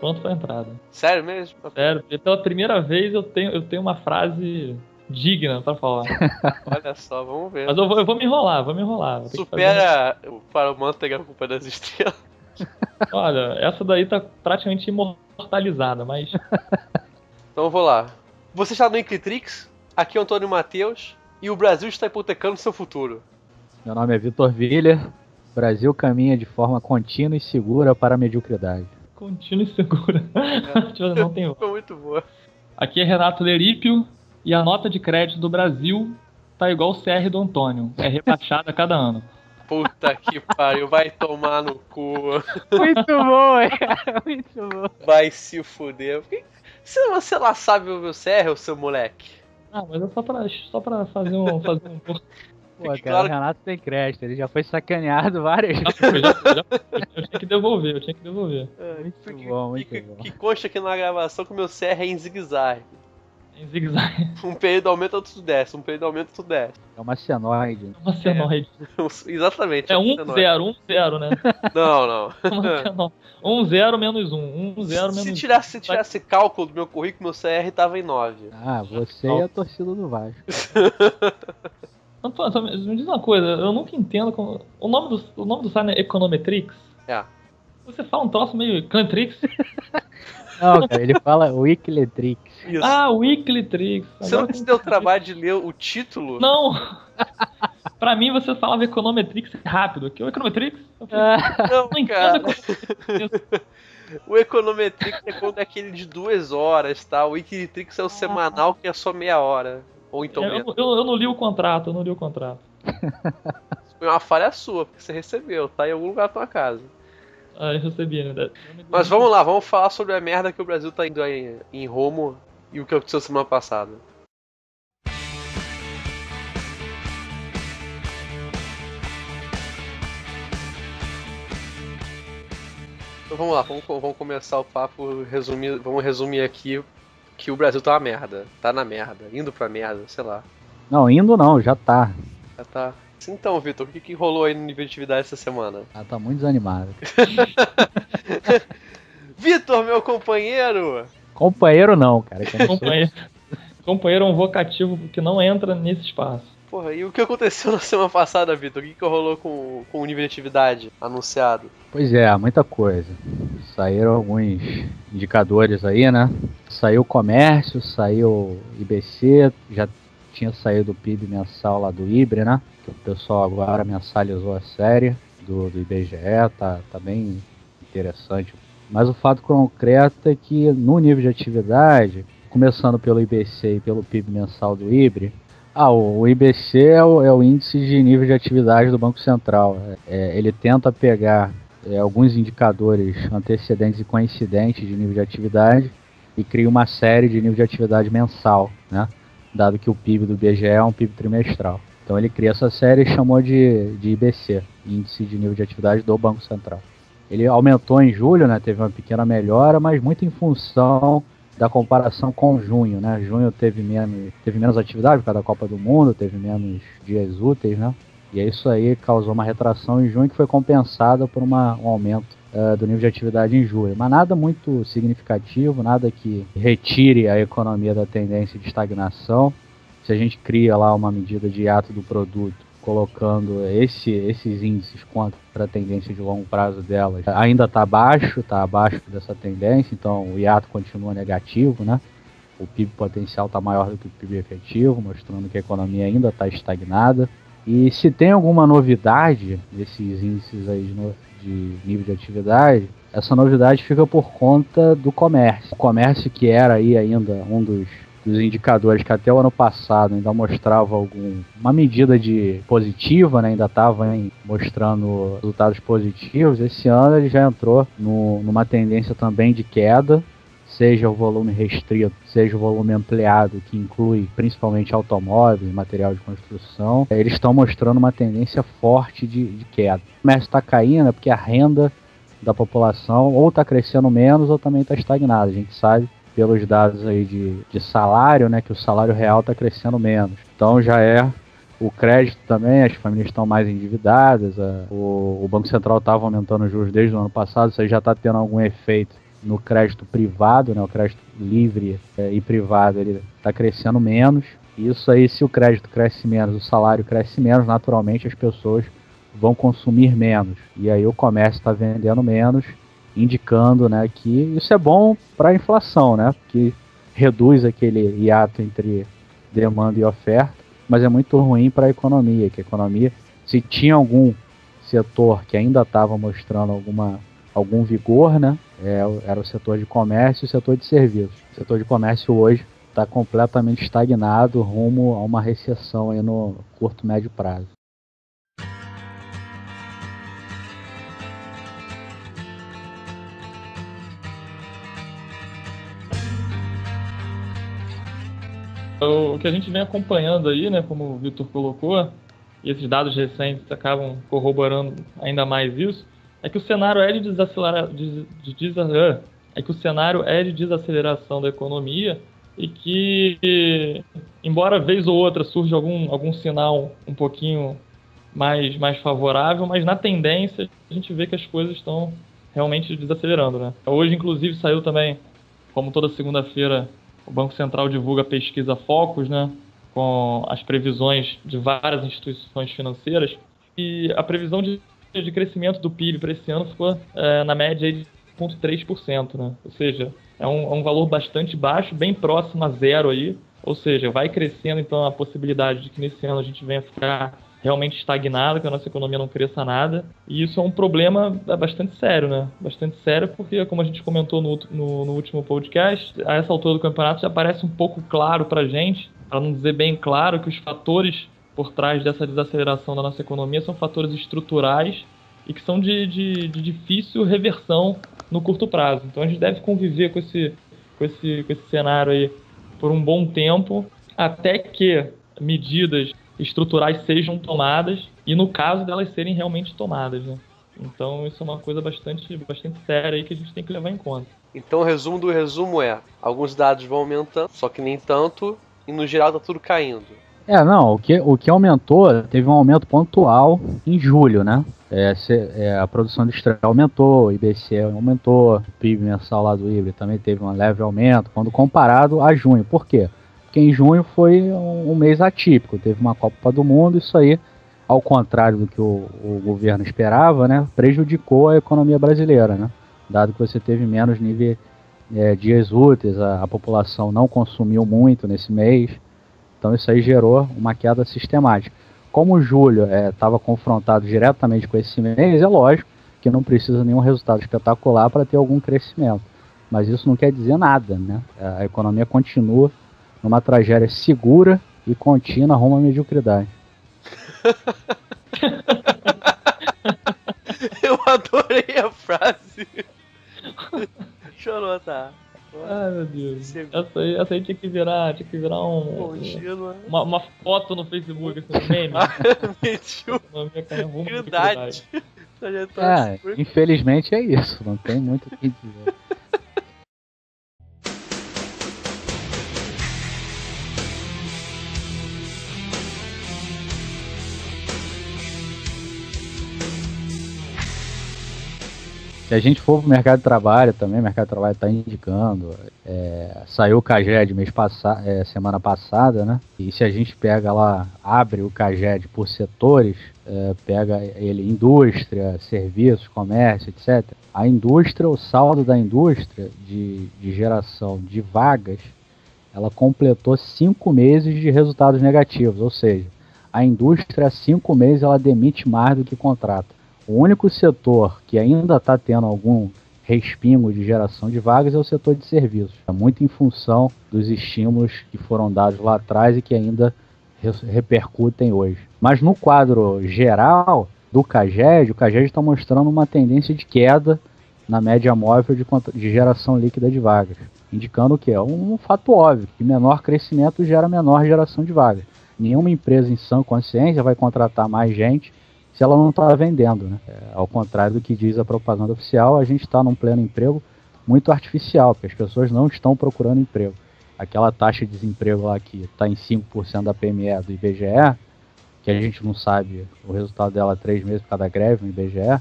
pronto pra entrada. Sério mesmo? Sério, porque pela primeira vez eu tenho uma frase digna pra falar. Olha só, vamos ver. Mas eu vou me enrolar, vou ter que Supera para o Manteiga a Culpa das Estrelas. Olha, essa daí tá praticamente imortalizada, mas... Então eu vou lá. Você está no Inclitrix, aqui é o Antônio Matheus, e o Brasil está hipotecando seu futuro. Meu nome é Vitor Viller. O Brasil caminha de forma contínua e segura para a mediocridade. Contínua e segura. Não tem... Foi muito boa. Aqui é Renato Lerípio, e a nota de crédito do Brasil tá igual o CR do Antônio. É rebaixada a cada ano. Puta que pariu, vai tomar no cu. Muito bom, cara. Muito bom. Vai se fuder. Você lá sabe o meu CR, o seu moleque? Ah, mas é só pra fazer um... Pô, cara, claro... o Renato tem crédito. Ele já foi sacaneado várias vezes. Eu tinha que devolver. Muito bom. Que consta aqui na gravação que o meu CR é em zigue-zague. Em zigue-zague. Um período aumenta, outro desce. É uma senoide. Uma senoide. Exatamente. É 1-0, né? Não. 1-0 menos 1. 1-0 menos 1. Se tirasse cálculo do meu currículo, meu CR tava em 9. Ah, você e a torcida do Vasco. Antônio, me diz uma coisa, eu nunca entendo como... O nome do site é Econometrix? É. Você fala um troço meio Clantrix? Não, cara, ele fala Wikiletrix. Isso. Ah, Wikiletrix. Você não se deu o trabalho de ler o título? Não! Pra mim você falava Econometrix rápido. Aqui é o Econometrix? Não, cara. Econometrix. O Econometrix é quando é aquele de 2 horas, tá? O Wikiletrix é o semanal que é só meia hora. Ou então menos. Eu não li o contrato, Foi uma falha sua, porque você recebeu, tá em algum lugar da tua casa. Ah, eu recebi, né? Mas vamos lá, vamos falar sobre a merda que o Brasil tá indo em rumo e o que aconteceu semana passada. Então vamos lá, vamos começar o papo, vamos resumir aqui que o Brasil tá uma merda, tá na merda, indo pra merda, sei lá. Não, indo não, já tá. Já tá. Então, Vitor, o que rolou aí no nível de atividade essa semana? Ah, tá muito desanimado. Vitor, meu companheiro! Companheiro não, cara. Companheiro é um vocativo que não entra nesse espaço. Porra, e o que aconteceu na semana passada, Vitor? O que rolou com o nível de atividade anunciado? Pois é, muita coisa. Saíram alguns indicadores aí, né? Saiu o comércio, saiu o IBC, já tinha saído o PIB mensal lá do IBRE, né? Que o pessoal agora mensalizou a série do IBGE, tá bem interessante. Mas o fato concreto é que no nível de atividade, começando pelo IBC e pelo PIB mensal do IBRE, o IBC é o índice de nível de atividade do Banco Central. Ele tenta pegar alguns indicadores antecedentes e coincidentes de nível de atividade e cria uma série de nível de atividade mensal, né? Dado que o PIB do IBGE é um PIB trimestral. Então ele cria essa série e chamou de IBC, Índice de Nível de Atividade do Banco Central. Ele aumentou em julho, né? Teve uma pequena melhora, mas muito em função da comparação com junho, né? Junho teve menos atividade por causa da Copa do Mundo, teve menos dias úteis, né? E isso aí causou uma retração em junho que foi compensada por um aumento do nível de atividade em julho. Mas nada muito significativo, nada que retire a economia da tendência de estagnação. Se a gente cria lá uma medida de hiato do produto, colocando esses índices contra a tendência de longo prazo delas, ainda está abaixo dessa tendência, então o hiato continua negativo, né? O PIB potencial está maior do que o PIB efetivo, mostrando que a economia ainda está estagnada. E se tem alguma novidade desses índices aí de nível de atividade, essa novidade fica por conta do comércio. O comércio, que era aí ainda um dos indicadores que até o ano passado ainda mostrava uma medida de positiva, né? Ainda estava mostrando resultados positivos. Esse ano ele já entrou numa tendência também de queda, seja o volume restrito, seja o volume ampliado, que inclui principalmente automóveis, material de construção. Eles estão mostrando uma tendência forte de queda. O comércio está caindo porque a renda da população ou está crescendo menos ou também está estagnada. A gente sabe pelos dados aí de salário, né, que o salário real está crescendo menos. Então já o crédito também, as famílias estão mais endividadas, o Banco Central estava aumentando os juros desde o ano passado, isso aí já está tendo algum efeito no crédito privado, né, o crédito livre e privado, ele está crescendo menos. Isso aí, se o crédito cresce menos, o salário cresce menos, naturalmente as pessoas vão consumir menos. E aí o comércio está vendendo menos, indicando, né, que isso é bom para a inflação, né, que reduz aquele hiato entre demanda e oferta, mas é muito ruim para a economia, que a economia, se tinha algum setor que ainda estava mostrando algum vigor, né, era o setor de comércio e o setor de serviços. O setor de comércio hoje está completamente estagnado rumo a uma recessão aí no curto, médio prazo. O que a gente vem acompanhando aí, né, como o Vitor colocou, e esses dados recentes acabam corroborando ainda mais isso, é que o cenário é de desaceleração da economia e que, embora vez ou outra surja algum sinal um pouquinho mais favorável, mas na tendência a gente vê que as coisas estão realmente desacelerando, né? Hoje, inclusive, saiu também, como toda segunda-feira, o Banco Central divulga a pesquisa Focus, né, com as previsões de várias instituições financeiras, e a previsão de crescimento do PIB para esse ano ficou na média de 0,3%, né? Ou seja, é um valor bastante baixo, bem próximo a zero aí, ou seja, vai crescendo então a possibilidade de que nesse ano a gente venha ficar realmente estagnado, que a nossa economia não cresça nada. E isso é um problema bastante sério, né? Bastante sério porque, como a gente comentou no último podcast, a essa altura do campeonato já parece um pouco claro pra gente, para não dizer bem claro, que os fatores por trás dessa desaceleração da nossa economia são fatores estruturais e que são de difícil reversão no curto prazo. Então a gente deve conviver com esse cenário aí por um bom tempo, até que medidas estruturais sejam tomadas e no caso delas serem realmente tomadas, né? Então isso é uma coisa bastante séria aí que a gente tem que levar em conta. Então o resumo do resumo é: alguns dados vão aumentando, só que nem tanto, e no geral tá tudo caindo. Não, o que aumentou, teve um aumento pontual em julho, né? A produção industrial aumentou, o IBC aumentou, o PIB mensal lá do IBRE também teve um leve aumento, quando comparado a junho. Por quê? Porque em junho foi um mês atípico, teve uma Copa do Mundo, isso aí, ao contrário do que o governo esperava, né, prejudicou a economia brasileira, né? Dado que você teve menos nível dias úteis, a população não consumiu muito nesse mês, então isso aí gerou uma queda sistemática. Como o julho estava confrontado diretamente com esse mês, é lógico que não precisa nenhum resultado espetacular para ter algum crescimento. Mas isso não quer dizer nada, né? A economia continua numa tragédia segura e contínua rumo à mediocridade. Eu adorei a frase. Deixa eu anotar. Ai, meu Deus. Essa aí tinha que virar uma foto no Facebook, assim, um meme. Verdade. Infelizmente é isso, não tem muito o que dizer. Se a gente for para o mercado de trabalho também, o mercado de trabalho está indicando, saiu o CAGED semana passada, né? E se a gente pega lá, abre o CAGED por setores, pega ele indústria, serviços, comércio, etc. A indústria, o saldo da indústria de geração de vagas, ela completou 5 meses de resultados negativos, ou seja, a indústria há 5 meses ela demite mais do que contrata. O único setor que ainda está tendo algum respingo de geração de vagas é o setor de serviços. É muito em função dos estímulos que foram dados lá atrás e que ainda repercutem hoje. Mas no quadro geral do CAGED, o CAGED está mostrando uma tendência de queda na média móvel de geração líquida de vagas, indicando o que é um fato óbvio, que menor crescimento gera menor geração de vagas. Nenhuma empresa em sã consciência vai contratar mais gente se ela não está vendendo, né? Ao contrário do que diz a propaganda oficial, a gente está num pleno emprego muito artificial, porque as pessoas não estão procurando emprego. Aquela taxa de desemprego lá que está em 5% da PME do IBGE, que a gente não sabe o resultado dela há 3 meses por causa da greve no IBGE,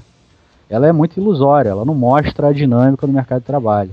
ela é muito ilusória, ela não mostra a dinâmica do mercado de trabalho.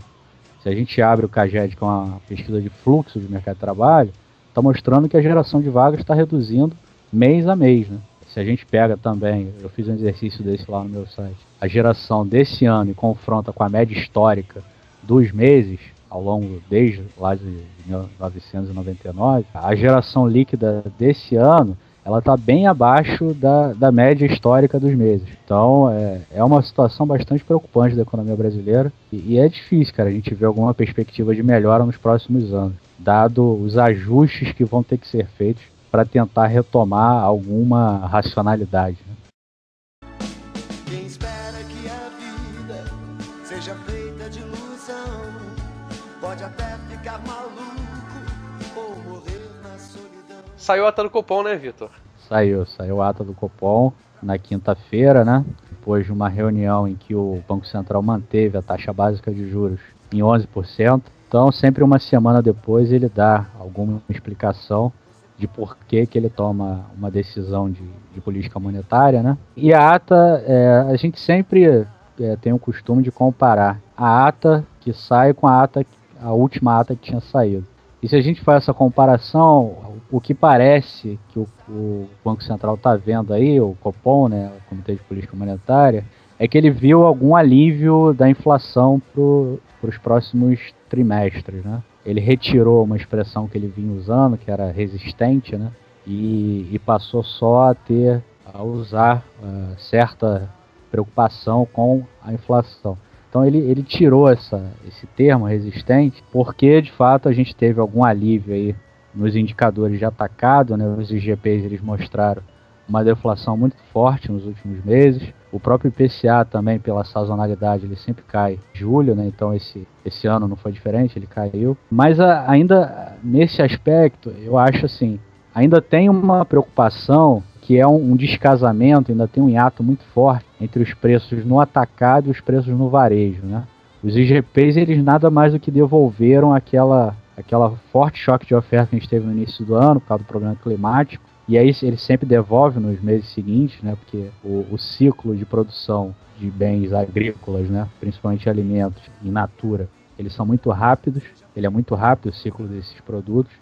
Se a gente abre o CAGED, que é uma pesquisa de fluxo de mercado de trabalho, está mostrando que a geração de vagas está reduzindo mês a mês, né? Se a gente pega também, eu fiz um exercício desse lá no meu site, a geração desse ano e confronta com a média histórica dos meses, ao longo desde lá de 1999, a geração líquida desse ano ela está bem abaixo da média histórica dos meses. Então, é uma situação bastante preocupante da economia brasileira e é difícil, cara, a gente ver alguma perspectiva de melhora nos próximos anos, dado os ajustes que vão ter que ser feitos para tentar retomar alguma racionalidade, né? Quem espera que a vida seja feita de ilusão pode até ficar maluco ou morrer na solidão. Saiu a ata do Copom, né, Vitor? Saiu a ata do Copom na quinta-feira, né? Depois de uma reunião em que o Banco Central manteve a taxa básica de juros em 11%. Então, sempre uma semana depois, ele dá alguma explicação de por que ele toma uma decisão de política monetária, né? E a ata, a gente sempre tem o costume de comparar a ata que sai com a última ata que tinha saído. E se a gente faz essa comparação, o que parece que o Banco Central está vendo aí, o Copom, né, o Comitê de Política Monetária, é que ele viu algum alívio da inflação para os próximos trimestres, né? Ele retirou uma expressão que ele vinha usando, que era resistente, né? E passou só a usar certa preocupação com a inflação. Então ele tirou esse termo resistente, porque de fato a gente teve algum alívio aí nos indicadores de atacado, né? Os IGPs eles mostraram uma deflação muito forte nos últimos meses. O próprio IPCA também, pela sazonalidade, ele sempre cai em julho, né? Então esse ano não foi diferente, ele caiu. Mas ainda nesse aspecto, eu acho assim, ainda tem uma preocupação que é um descasamento, ainda tem um hiato muito forte entre os preços no atacado e os preços no varejo, né? Os IGPs, eles nada mais do que devolveram aquela forte choque de oferta que a gente teve no início do ano, por causa do problema climático, e aí ele sempre devolve nos meses seguintes, né? Porque o ciclo de produção de bens agrícolas, né? Principalmente alimentos in natura, eles são muito rápidos, ele é muito rápido o ciclo desses produtos,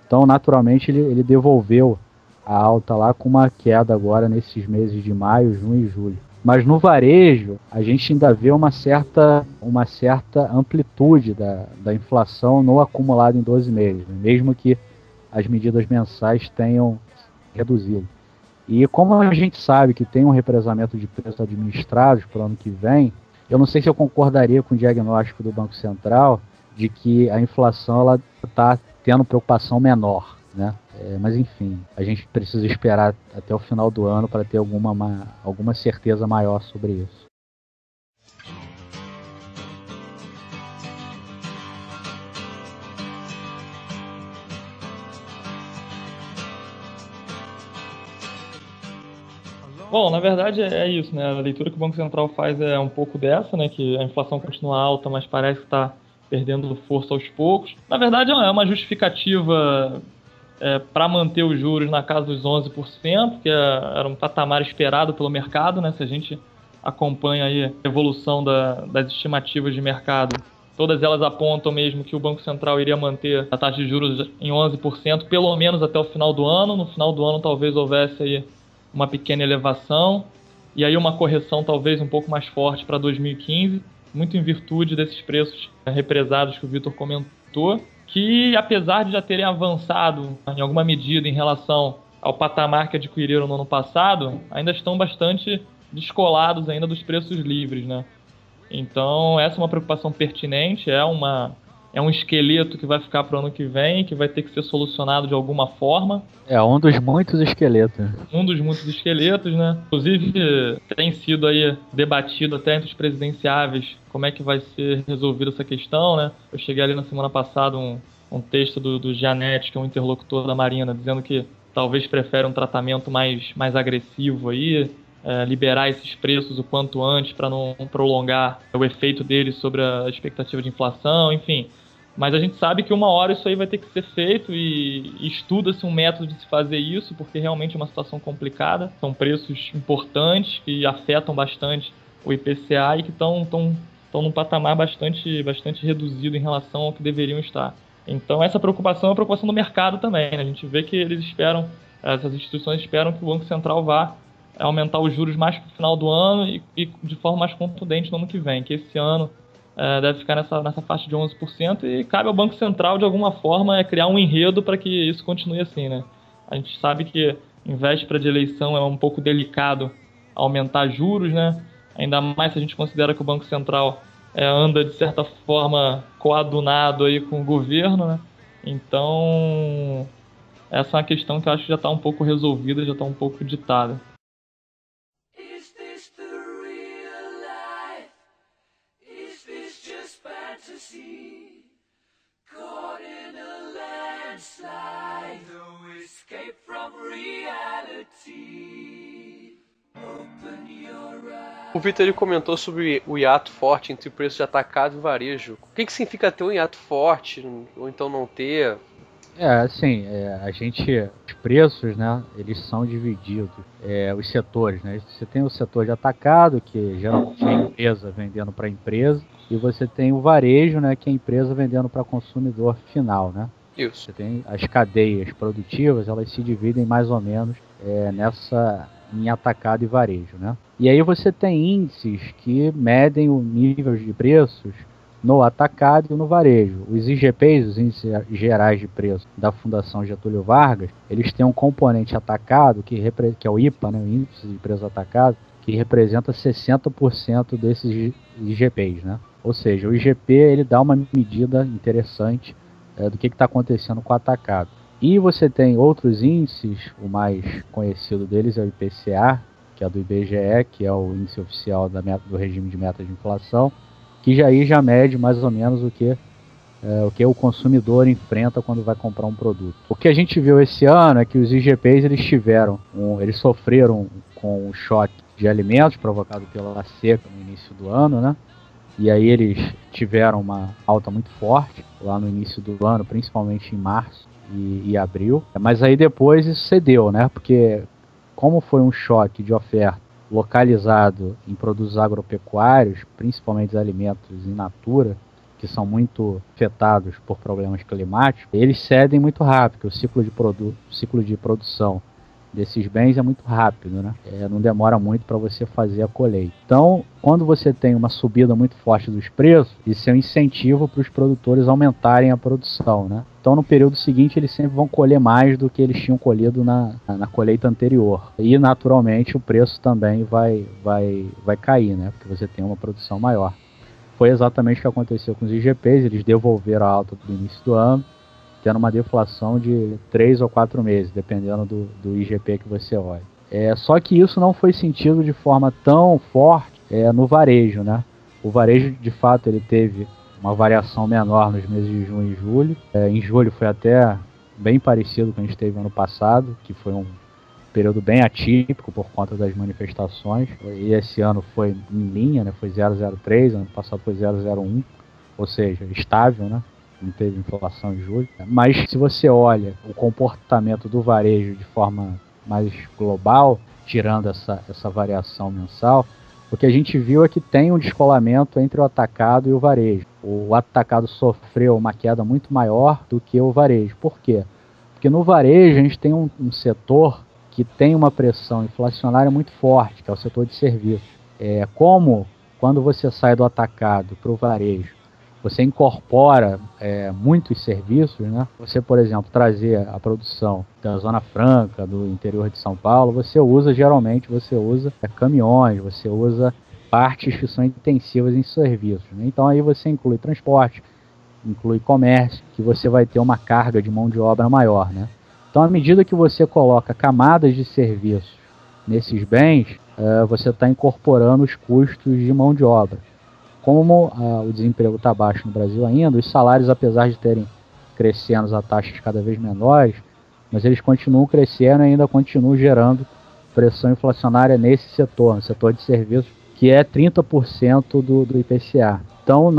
então naturalmente ele devolveu a alta lá com uma queda agora nesses meses de maio, junho e julho. Mas no varejo, a gente ainda vê uma certa amplitude da inflação no acumulado em 12 meses, mesmo que as medidas mensais tenham reduzido. E como a gente sabe que tem um represamento de preços administrados para o ano que vem, eu não sei se eu concordaria com o diagnóstico do Banco Central de que a inflação está tendo preocupação menor, né? Mas enfim, a gente precisa esperar até o final do ano para ter alguma certeza maior sobre isso. Bom, na verdade é isso, né? A leitura que o Banco Central faz é um pouco dessa, né? Que a inflação continua alta, mas parece que está perdendo força aos poucos. Na verdade é uma justificativa para manter os juros na casa dos 11%, que era um patamar esperado pelo mercado, né? Se a gente acompanha aí a evolução das estimativas de mercado, todas elas apontam mesmo que o Banco Central iria manter a taxa de juros em 11%, pelo menos até o final do ano. No final do ano talvez houvesse aí uma pequena elevação, e aí uma correção talvez um pouco mais forte para 2015, muito em virtude desses preços represados que o Vitor comentou, que apesar de já terem avançado em alguma medida em relação ao patamar que adquiriram no ano passado, ainda estão bastante descolados ainda dos preços livres, né? Então essa é uma preocupação pertinente, é um esqueleto que vai ficar para o ano que vem, que vai ter que ser solucionado de alguma forma. É um dos muitos esqueletos. Um dos muitos esqueletos, né? Inclusive, tem sido aí debatido até entre os presidenciáveis como é que vai ser resolvida essa questão, né? Eu cheguei ali na semana passada um texto do Gianetti, que é um interlocutor da Marina, dizendo que talvez prefere um tratamento mais agressivo aí, liberar esses preços o quanto antes para não prolongar o efeito deles sobre a expectativa de inflação, enfim. Mas a gente sabe que uma hora isso aí vai ter que ser feito e estuda-se um método de se fazer isso, porque realmente é uma situação complicada. São preços importantes que afetam bastante o IPCA e que estão num patamar bastante reduzido em relação ao que deveriam estar. Então essa preocupação é a preocupação do mercado também, né? A gente vê que eles esperam, essas instituições esperam que o Banco Central vá aumentar os juros mais para o final do ano e de forma mais contundente no ano que vem, que esse ano deve ficar nessa faixa de 11%, e cabe ao Banco Central, de alguma forma, criar um enredo para que isso continue assim, né? A gente sabe que em véspera de eleição é um pouco delicado aumentar juros, né? Ainda mais se a gente considera que o Banco Central anda, de certa forma, coadunado aí com o governo, né? Então, essa é uma questão que eu acho que já está um pouco resolvida, já está um pouco ditada. O Vitor ele comentou sobre o hiato forte entre o preço de atacado e varejo. O que significa ter um hiato forte ou então não ter? Assim, os preços, né, eles são divididos, os setores, né? Você tem o setor de atacado, que geralmente é a empresa vendendo para a empresa, e você tem o varejo, né, que é a empresa vendendo para consumidor final, né? Isso. Você tem as cadeias produtivas, elas se dividem mais ou menos em atacado e varejo, né? E aí você tem índices que medem o nível de preços no atacado e no varejo. Os IGPs, os índices gerais de preço da Fundação Getúlio Vargas, eles têm um componente atacado, que é o IPA, né, o índice de preço atacado, que representa 60% desses IGPs, né? Ou seja, o IGP ele dá uma medida interessante do que está acontecendo com o atacado. E você tem outros índices, o mais conhecido deles é o IPCA, que é do IBGE, que é o índice oficial do regime de meta de inflação, que já mede mais ou menos o que o consumidor enfrenta quando vai comprar um produto. O que a gente viu esse ano é que os IGPs eles sofreram com o choque de alimentos provocado pela seca no início do ano, né? E aí eles tiveram uma alta muito forte lá no início do ano, principalmente em março e abril. Mas aí depois isso cedeu, né? Porque como foi um choque de oferta localizado em produtos agropecuários, principalmente os alimentos in natura, que são muito afetados por problemas climáticos, eles cedem muito rápido. O ciclo de produção desses bens é muito rápido, né? Não demora muito para você fazer a colheita. Então, quando você tem uma subida muito forte dos preços, isso é um incentivo para os produtores aumentarem a produção, né? Então, no período seguinte, eles sempre vão colher mais do que eles tinham colhido na colheita anterior. E, naturalmente, o preço também vai cair, né? Porque você tem uma produção maior. Foi exatamente o que aconteceu com os IGPs, eles devolveram a alta do início do ano, tendo uma deflação de 3 ou 4 meses, dependendo do IGP que você olha. Só que isso não foi sentido de forma tão forte no varejo, né? O varejo, de fato, ele teve uma variação menor nos meses de junho e julho. Em julho foi até bem parecido com o que a gente teve ano passado, que foi um período bem atípico por conta das manifestações. E esse ano foi em linha, né? Foi 0,03, ano passado foi 0,01, ou seja, estável, né? Não teve inflação em julho. Mas se você olha o comportamento do varejo de forma mais global, tirando essa variação mensal, o que a gente viu é que tem um descolamento entre o atacado e o varejo. O atacado sofreu uma queda muito maior do que o varejo. Por quê? Porque no varejo a gente tem um setor que tem uma pressão inflacionária muito forte, que é o setor de serviços. Como quando você sai do atacado para o varejo, você incorpora muitos serviços, né? Você, por exemplo, trazer a produção da Zona Franca, do interior de São Paulo, você usa caminhões, você usa partes que são intensivas em serviços, né? Então aí você inclui transporte, inclui comércio, que você vai ter uma carga de mão de obra maior, né? Então, à medida que você coloca camadas de serviços nesses bens, você está incorporando os custos de mão de obra. Como o desemprego está baixo no Brasil ainda, os salários, apesar de terem crescendo a taxas cada vez menores, mas eles continuam crescendo e ainda continuam gerando pressão inflacionária nesse setor, no setor de serviços, que é 30% do IPCA. Então,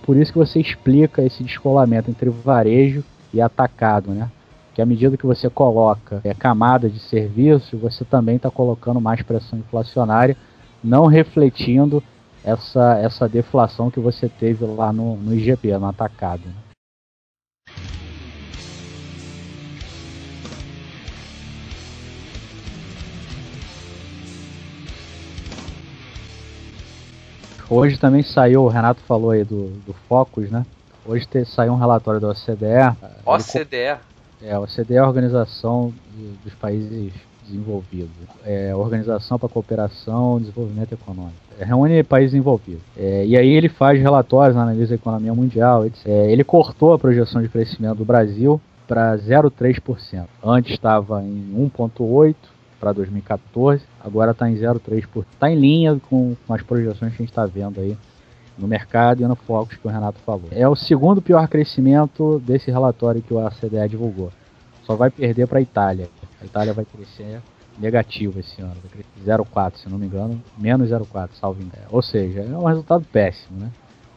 por isso que você explica esse descolamento entre varejo e atacado, né? Que à medida que você coloca camada de serviço, você também está colocando mais pressão inflacionária, não refletindo essa deflação que você teve lá no IGP, no atacado. Hoje também saiu, o Renato falou aí do Focus, né? Hoje saiu um relatório da OCDE. OCDE? A OCDE é a Organização dos Países Desenvolvidos. É a Organização para a Cooperação e Desenvolvimento Econômico. Reúne países envolvidos. E aí ele faz relatórios, analisa a economia mundial, etc. Ele cortou a projeção de crescimento do Brasil para 0,3%. Antes estava em 1,8% para 2014, agora está em 0,3%. Está em linha com as projeções que a gente está vendo aí no mercado e no Focus que o Renato falou. É o segundo pior crescimento desse relatório que o OCDE divulgou. Só vai perder para a Itália. A Itália vai crescer negativo esse ano, vai crescer 0,4%, se não me engano, menos 0,4%, salvo engano. Ou seja, é um resultado péssimo, né?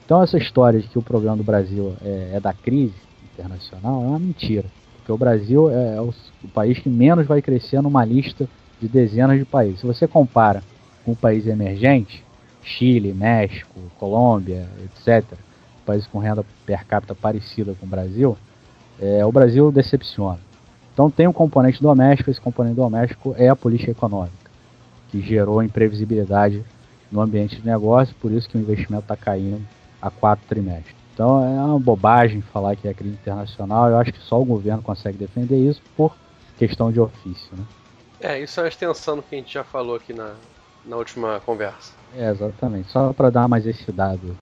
Então essa história de que o problema do Brasil é da crise internacional é uma mentira. Porque o Brasil é o país que menos vai crescer numa lista de dezenas de países. Se você compara com um país emergente, Chile, México, Colômbia, etc., países com renda per capita parecida com o Brasil decepciona. Então tem um componente doméstico, esse componente doméstico é a política econômica, que gerou imprevisibilidade no ambiente de negócio, por isso que o investimento está caindo há 4 trimestres. Então é uma bobagem falar que é crise internacional, eu acho que só o governo consegue defender isso por questão de ofício, né? Isso é uma extensão do que a gente já falou aqui na última conversa. Exatamente, só para dar mais esse dado.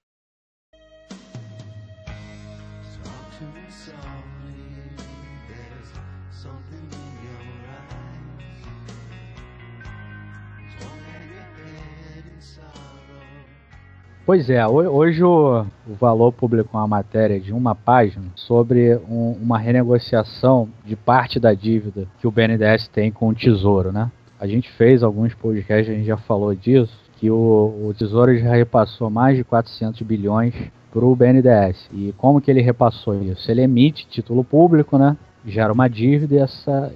Pois é, hoje o Valor publicou uma matéria de uma página sobre uma renegociação de parte da dívida que o BNDES tem com o Tesouro, né? A gente fez alguns podcasts, a gente já falou disso, que o Tesouro já repassou mais de 400 bilhões para o BNDES. E como que ele repassou isso? Ele emite título público, né? Gera uma dívida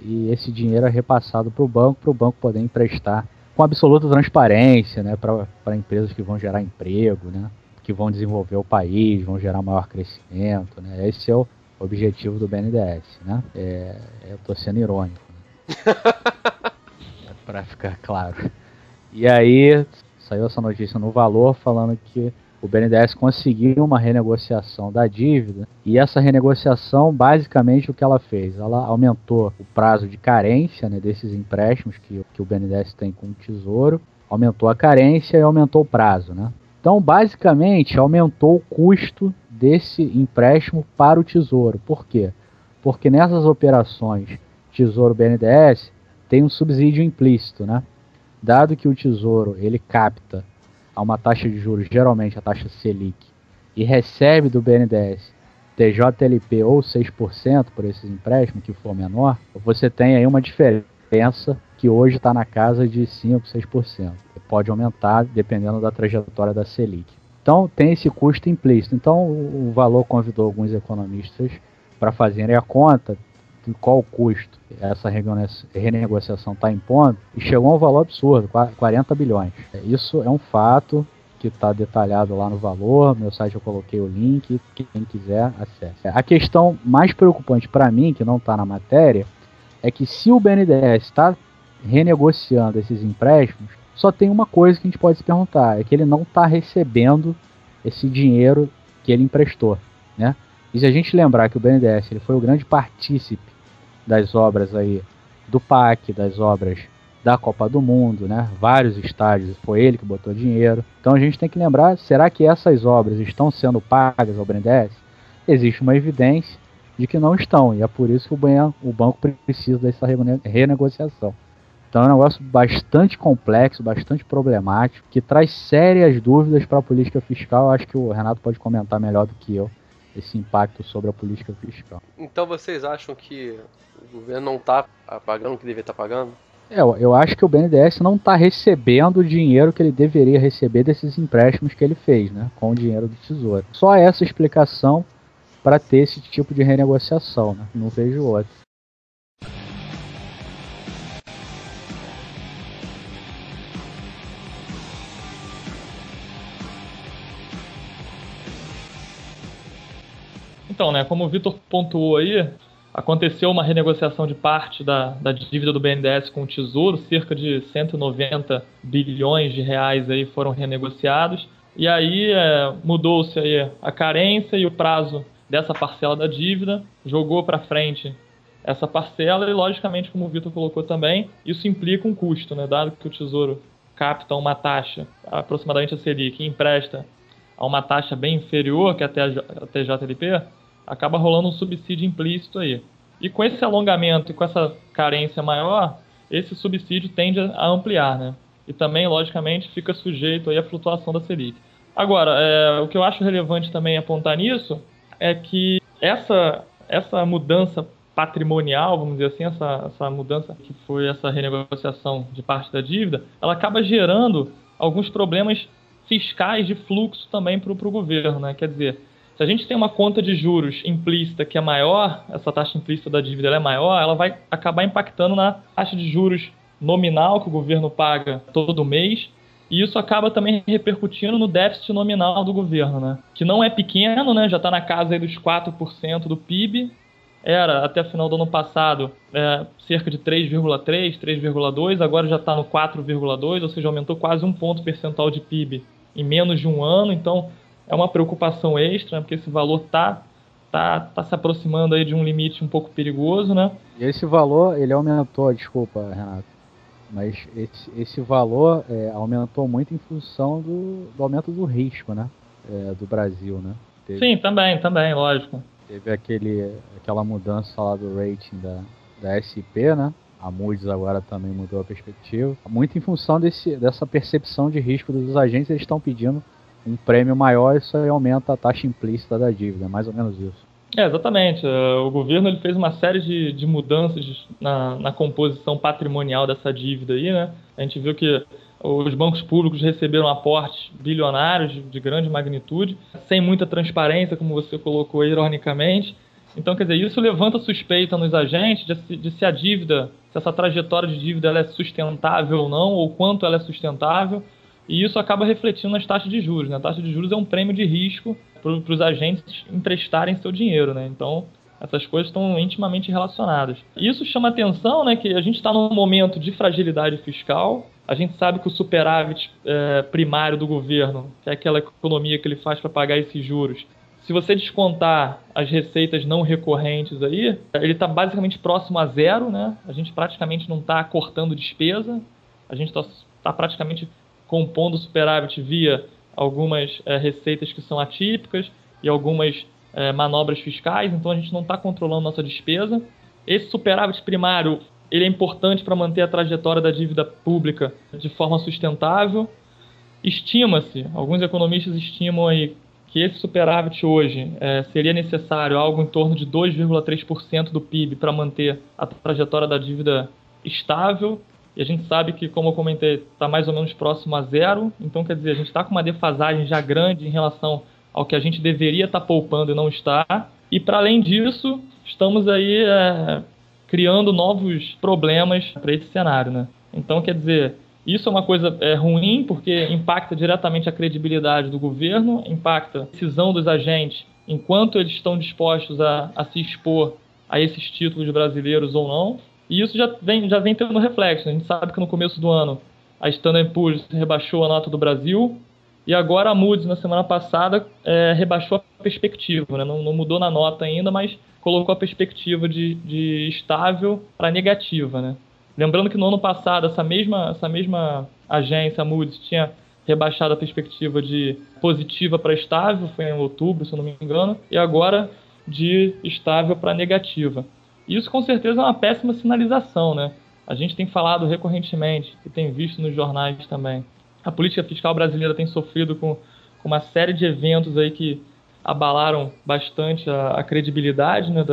e esse dinheiro é repassado para o banco poder emprestar com absoluta transparência, né, para empresas que vão gerar emprego, né, que vão desenvolver o país, vão gerar maior crescimento, né. Esse é o objetivo do BNDES, né. Eu estou sendo irônico, né? Para ficar claro. E aí saiu essa notícia no Valor falando que o BNDES conseguiu uma renegociação da dívida, e essa renegociação, basicamente, o que ela fez? Ela aumentou o prazo de carência, né, desses empréstimos que o BNDES tem com o Tesouro, aumentou a carência e aumentou o prazo, né? Então, basicamente, aumentou o custo desse empréstimo para o Tesouro. Por quê? Porque nessas operações Tesouro-BNDES tem um subsídio implícito, né? Dado que o Tesouro ele capta a uma taxa de juros, geralmente a taxa Selic, e recebe do BNDES TJLP ou 6% por esses empréstimos, que for menor, você tem aí uma diferença que hoje está na casa de 5%, 6%. Pode aumentar dependendo da trajetória da Selic. Então tem esse custo implícito. Então o Valor convidou alguns economistas para fazerem a conta de qual o custo essa renegociação está impondo, e chegou a um valor absurdo, 40 bilhões. Isso é um fato que está detalhado lá no Valor, no meu site eu coloquei o link, quem quiser acesse. A questão mais preocupante para mim, que não está na matéria, é que se o BNDES está renegociando esses empréstimos, só tem uma coisa que a gente pode se perguntar, é que ele não está recebendo esse dinheiro que ele emprestou, né? E se a gente lembrar que o BNDES ele foi o grande partícipe das obras aí do PAC, das obras da Copa do Mundo, né? Vários estádios, foi ele que botou dinheiro. Então a gente tem que lembrar, será que essas obras estão sendo pagas ao BNDES? Existe uma evidência de que não estão, e é por isso que o banco precisa dessa renegociação. Então é um negócio bastante complexo, bastante problemático, que traz sérias dúvidas para a política fiscal. Acho que o Renato pode comentar melhor do que eu esse impacto sobre a política fiscal. Então vocês acham que o governo não está pagando o que deveria estar pagando? Eu acho que o BNDES não está recebendo o dinheiro que ele deveria receber desses empréstimos que ele fez, né, com o dinheiro do Tesouro. Só essa explicação para ter esse tipo de renegociação, né? Não vejo outra. Então, né, como o Vitor pontuou aí, aconteceu uma renegociação de parte da dívida do BNDES com o Tesouro, cerca de 190 bilhões de reais aí foram renegociados, e aí mudou-se aí a carência e o prazo dessa parcela da dívida, jogou para frente essa parcela e, logicamente, como o Vitor colocou também, isso implica um custo, né, dado que o Tesouro capta uma taxa, aproximadamente a Selic, que empresta a uma taxa bem inferior que a TJLP, acaba rolando um subsídio implícito aí. E com esse alongamento e com essa carência maior, esse subsídio tende a ampliar, né? E também, logicamente, fica sujeito aí à flutuação da Selic. Agora, o que eu acho relevante também apontar nisso é que essa mudança patrimonial, vamos dizer assim, essa mudança que foi essa renegociação de parte da dívida, ela acaba gerando alguns problemas fiscais de fluxo também para o governo, né? Quer dizer, se a gente tem uma conta de juros implícita que é maior, essa taxa implícita da dívida é maior, ela vai acabar impactando na taxa de juros nominal que o governo paga todo mês, e isso acaba também repercutindo no déficit nominal do governo, né? Que não é pequeno, né? Já está na casa aí dos 4% do PIB, era até o final do ano passado cerca de 3,3%, 3,2%, agora já está no 4,2%, ou seja, aumentou quase 1 ponto percentual de PIB em menos de um ano, então é uma preocupação extra, né, porque esse valor tá se aproximando aí de um limite um pouco perigoso, né? E esse valor, ele aumentou, desculpa, Renato, mas esse valor aumentou muito em função do aumento do risco, né? Do Brasil, né? Sim, também, lógico. Teve aquela mudança lá do rating da SP, né? A Moody's agora também mudou a perspectiva. Muito em função dessa percepção de risco dos agentes, eles estão pedindo um prêmio maior, isso aí aumenta a taxa implícita da dívida, mais ou menos isso. Exatamente. O governo ele fez uma série de mudanças na composição patrimonial dessa dívida aí, né? A gente viu que os bancos públicos receberam aportes bilionários de grande magnitude, sem muita transparência, como você colocou ironicamente. Então, quer dizer, isso levanta suspeita nos agentes de se a dívida, se essa trajetória de dívida ela é sustentável ou não, ou quanto ela é sustentável. E isso acaba refletindo nas taxas de juros, né? A taxa de juros é um prêmio de risco para os agentes emprestarem seu dinheiro, né? Então, essas coisas estão intimamente relacionadas. E isso chama atenção, né? Que a gente está num momento de fragilidade fiscal. A gente sabe que o superávit primário do governo, que é aquela economia que ele faz para pagar esses juros, se você descontar as receitas não recorrentes aí, ele está basicamente próximo a zero, né? A gente praticamente não está cortando despesa, a gente está praticamente compondo o superávit via algumas receitas que são atípicas e algumas manobras fiscais, então a gente não está controlando nossa despesa. Esse superávit primário ele é importante para manter a trajetória da dívida pública de forma sustentável. Estima-se, alguns economistas estimam aí que esse superávit hoje seria necessário algo em torno de 2,3% do PIB para manter a trajetória da dívida estável. E a gente sabe que, como eu comentei, está mais ou menos próximo a zero. Então, quer dizer, a gente está com uma defasagem já grande em relação ao que a gente deveria estar poupando e não está. E, para além disso, estamos aí criando novos problemas para esse cenário, né? Então, quer dizer, isso é uma coisa ruim, porque impacta diretamente a credibilidade do governo, impacta a decisão dos agentes, enquanto eles estão dispostos a se expor a esses títulos brasileiros ou não. E isso já vem tendo reflexo. A gente sabe que no começo do ano a Standard & Poor's rebaixou a nota do Brasil e agora a Moody's, na semana passada, rebaixou a perspectiva, né? Não mudou na nota ainda, mas colocou a perspectiva de estável para negativa, né? Lembrando que no ano passado essa mesma agência, a Moody's, tinha rebaixado a perspectiva de positiva para estável, foi em outubro, se eu não me engano, e agora de estável para negativa. Isso com certeza é uma péssima sinalização, né? A gente tem falado recorrentemente, e tem visto nos jornais também. A política fiscal brasileira tem sofrido com uma série de eventos aí que abalaram bastante a credibilidade, né,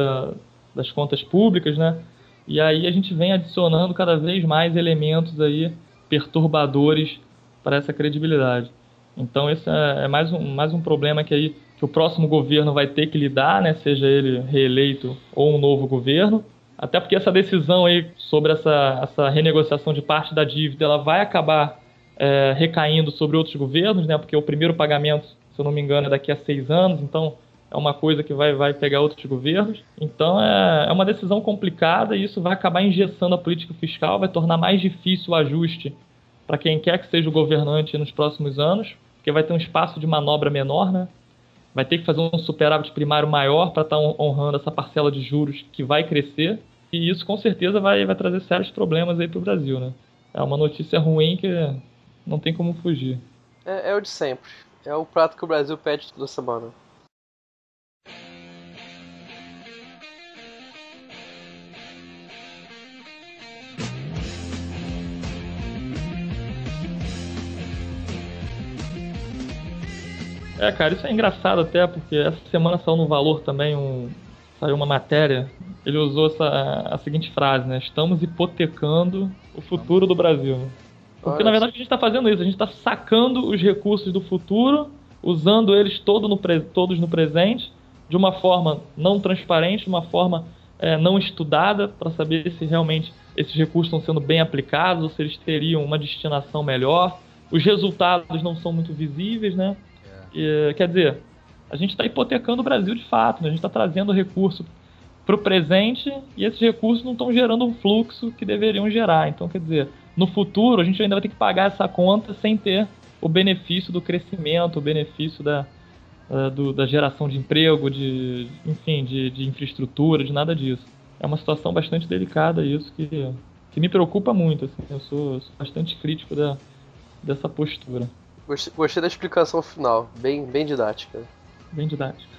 das contas públicas, né? E aí a gente vem adicionando cada vez mais elementos aí perturbadores para essa credibilidade. Então esse é mais um problema que o próximo governo vai ter que lidar, né, seja ele reeleito ou um novo governo. Até porque essa decisão aí sobre essa renegociação de parte da dívida, ela vai acabar recaindo sobre outros governos, né, porque o primeiro pagamento, se eu não me engano, é daqui a 6 anos, então é uma coisa que vai pegar outros governos. Então é uma decisão complicada e isso vai acabar engessando a política fiscal, vai tornar mais difícil o ajuste para quem quer que seja o governante nos próximos anos, porque vai ter um espaço de manobra menor, né? Vai ter que fazer um superávit primário maior para estar honrando essa parcela de juros que vai crescer, e isso com certeza vai trazer sérios problemas aí para o Brasil, né? É uma notícia ruim que não tem como fugir. É o de sempre. É o prato que o Brasil pede toda semana. Cara, isso é engraçado até, porque essa semana saiu no Valor também saiu uma matéria, ele usou a seguinte frase, né? Estamos hipotecando o futuro do Brasil. Né? Porque na verdade a gente está fazendo isso, a gente está sacando os recursos do futuro, usando eles todos no presente, de uma forma não transparente, de uma forma não estudada, para saber se realmente esses recursos estão sendo bem aplicados, ou se eles teriam uma destinação melhor. Os resultados não são muito visíveis, né? Quer dizer, a gente está hipotecando o Brasil de fato, né? A gente está trazendo recurso para o presente e esses recursos não estão gerando um fluxo que deveriam gerar. Então, quer dizer, no futuro a gente ainda vai ter que pagar essa conta sem ter o benefício do crescimento, o benefício da geração de emprego, de infraestrutura, de nada disso. É uma situação bastante delicada isso que me preocupa muito. Assim. Eu sou bastante crítico dessa postura. Gostei da explicação final, bem didática. Bem didática.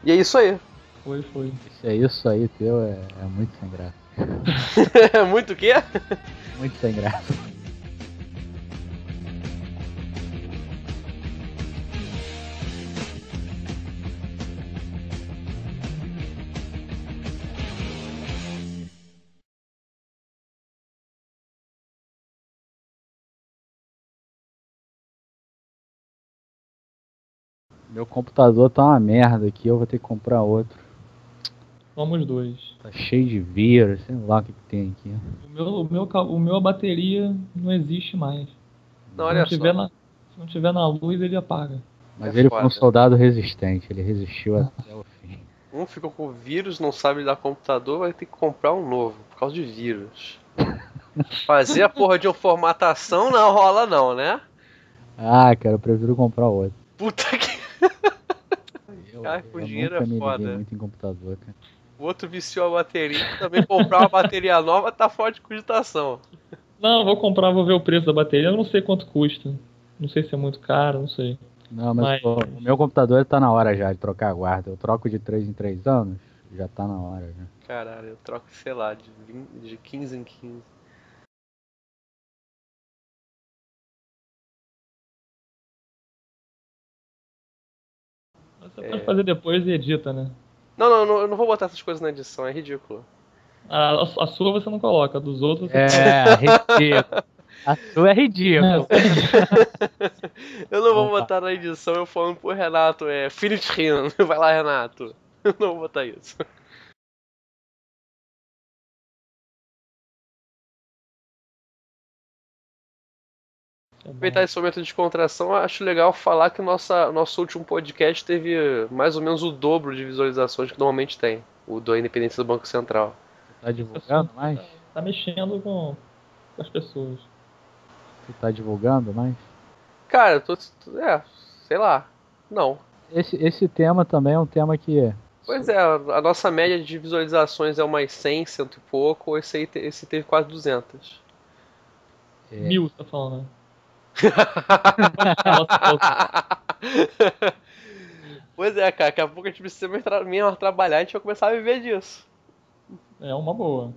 E é isso aí. Foi. Isso aí teu é muito sem graça. Muito o quê? Muito sem graça. Meu computador tá uma merda aqui, eu vou ter que comprar outro. Somos dois. Tá cheio de vírus, sei lá o que tem aqui. O meu a bateria não existe mais. Não, olha se não tiver na luz, ele apaga. Mas ele foi um soldado resistente, ele resistiu até o fim. Um ficou com vírus, não sabe lidar com computador, vai ter que comprar um novo, por causa de vírus. Fazer a porra de uma formatação não rola não, né? Ah, cara, eu prefiro comprar outro. Puta que... Cara, com dinheiro é foda. Muito em computador, cara. O outro viciou a bateria, também comprar uma bateria nova tá fora de cogitação. Não, vou ver o preço da bateria, eu não sei quanto custa. Não sei se é muito caro, não sei. Não, mas o meu computador tá na hora já de trocar a guarda. Eu troco de 3 em 3 anos, já tá na hora já. Caralho, eu troco, sei lá, de 15 em 15. Você pode fazer depois e edita, né? Não, eu não vou botar essas coisas na edição, é ridículo. A sua você não coloca, a dos outros você ridículo. A sua é ridículo. Eu não vou botar na edição eu falando pro Renato, Finish Him, vai lá, Renato. Eu não vou botar isso. Aproveitar esse momento de descontração, acho legal falar que nosso último podcast teve mais ou menos o dobro de visualizações que normalmente tem, o da Independência do Banco Central. Tá divulgando mais? Tá mexendo com as pessoas. Tu tá divulgando mais? Cara, sei lá, não. Esse tema também é um tema que... Pois é, a nossa média de visualizações é umas 100, cento e pouco, esse teve quase 200. 1000, você tá falando, né? Pois é, cara, daqui a pouco a gente precisa mesmo trabalhar, a gente vai começar a viver disso. É uma boa.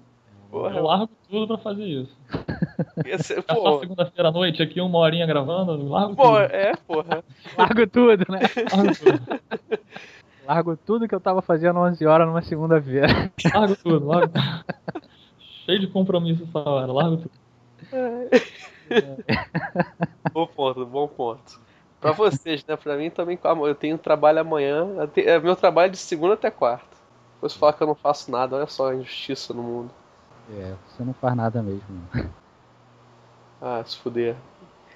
Porra. Eu largo tudo pra fazer isso. Pô. Só segunda-feira à noite aqui, 1 horinha gravando, largo tudo. Porra. Largo tudo, né? Largo tudo. Largo tudo que eu tava fazendo 11 horas numa segunda-feira. Largo tudo. Cheio de compromisso essa hora, largo tudo. Bom ponto. Pra vocês, né? Pra mim também, eu tenho trabalho amanhã. Meu trabalho é de segunda até quarta. Depois falar que eu não faço nada, olha só a injustiça no mundo. Você não faz nada mesmo. Ah, se fuder.